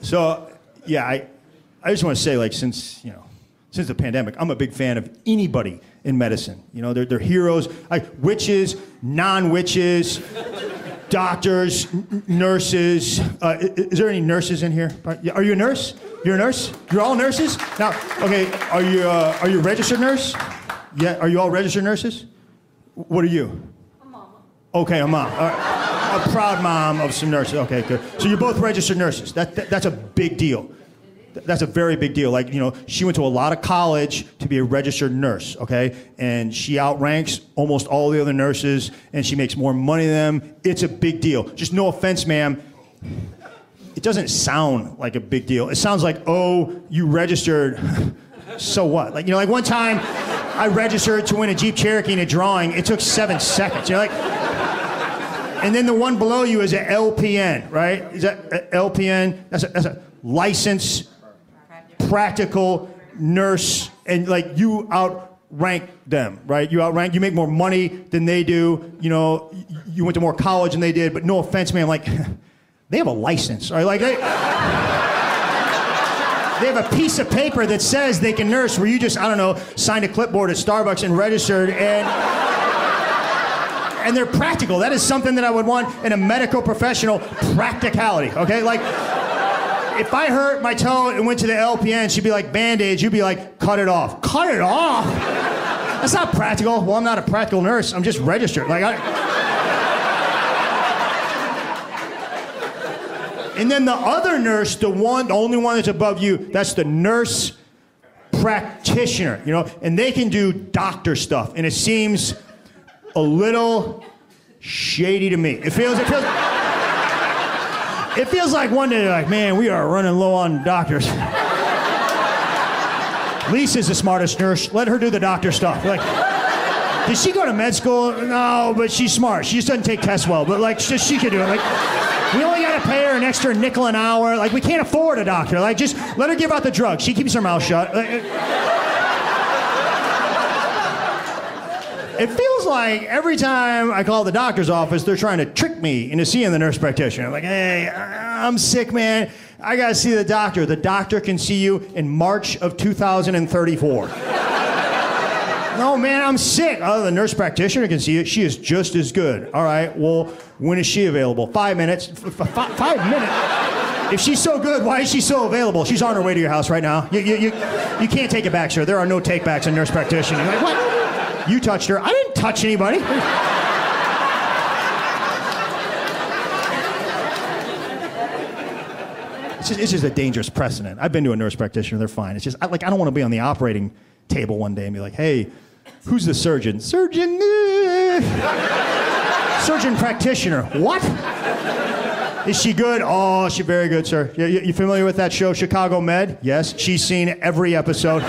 So, yeah, I just want to say, like, since the pandemic, I'm a big fan of anybody in medicine. You know, they're heroes, like witches, non-witches, doctors, nurses. Is there any nurses in here? Are you a nurse? You're a nurse? You're all nurses? Now, okay, are you a registered nurse? Yeah, are you all registered nurses? What are you? A mama. Okay, a mom. All right. A proud mom of some nurses. Okay, good. So you're both registered nurses. That's a big deal. That's a very big deal. Like, you know, she went to a lot of college to be a registered nurse, okay? And she outranks almost all the other nurses, and she makes more money than them. It's a big deal. Just no offense, ma'am. It doesn't sound like a big deal. It sounds like, oh, you registered. So what? Like, you know, like one time I registered to win a Jeep Cherokee in a drawing. It took 7 seconds. You're like, and then the one below you is an LPN, right? Is that LPN? That's a licensed practical nurse, and like you outrank them, right? You make more money than they do. You know, you went to more college than they did. But no offense, man, like they have a license, right? Like they have a piece of paper that says they can nurse, where you just, I don't know, signed a clipboard at Starbucks and registered, and they're practical. That is something that I would want in a medical professional, practicality, okay? Like, if I hurt my toe and went to the LPN, she'd be like, Band-Aids, you'd be like, cut it off. Cut it off? That's not practical. Well, I'm not a practical nurse. I'm just registered. Like, And then the other nurse, the only one that's above you, that's the nurse practitioner, you know? And they can do doctor stuff, and it seems a little shady to me. It feels like one day they're like, man, we are running low on doctors. Lisa's the smartest nurse. Let her do the doctor stuff. Like, did she go to med school? No, but she's smart. She just doesn't take tests well. But like, she could do it. Like, we only got to pay her an extra nickel an hour. Like, we can't afford a doctor. Like, just let her give out the drug. She keeps her mouth shut. It feels like every time I call the doctor's office, they're trying to trick me into seeing the nurse practitioner. I'm like, hey, I'm sick, man. I gotta see the doctor. The doctor can see you in March of 2034. No, man, I'm sick. Oh, the nurse practitioner can see you. She is just as good. All right, well, when is she available? 5 minutes. 5 minutes? If she's so good, why is she so available? She's on her way to your house right now. You can't take it back, sir. There are no takebacks in nurse practitioner. You're like, what? You touched her. I didn't touch anybody. It's just a dangerous precedent. I've been to a nurse practitioner. They're fine. It's just, I don't want to be on the operating table one day and be like, hey, who's the surgeon? Surgeon. Surgeon practitioner. What? Is she good? Oh, she's very good, sir. You familiar with that show, Chicago Med? Yes. She's seen every episode.